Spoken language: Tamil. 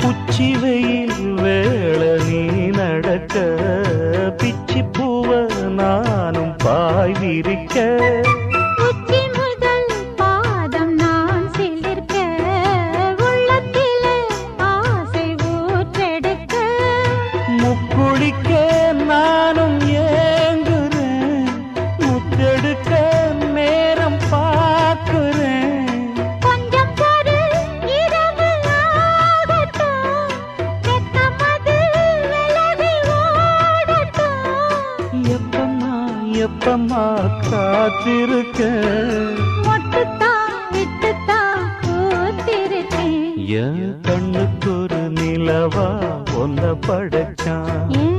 உச்சி வெயில் வேள நீ நடக்க பிச்சி பூவ நானும் பாய் விரிக்க உச்சி முதல் பாதம் நான் சிலிர்க்க உள்ளத்தில ஆசை ஊற்றெடுக்க முக்குளிக்க நானும் ஏங்குறேன் முத்தெடுக்க நேரம் பார்க்கிறேன் கொஞ்சம் பொறு இரவு ஆகட்டும் வெக்கமது விலகி ஓடட்டும் எப்பம்மா எப்பம்மா காத்திருக்க மொட்டுத்தான் விட்டுத்தான் கூத்திருக்கேன் என் கண்ணுக்கு ஒரு நிலவா ஒன்ன படைச்சான் ஏன்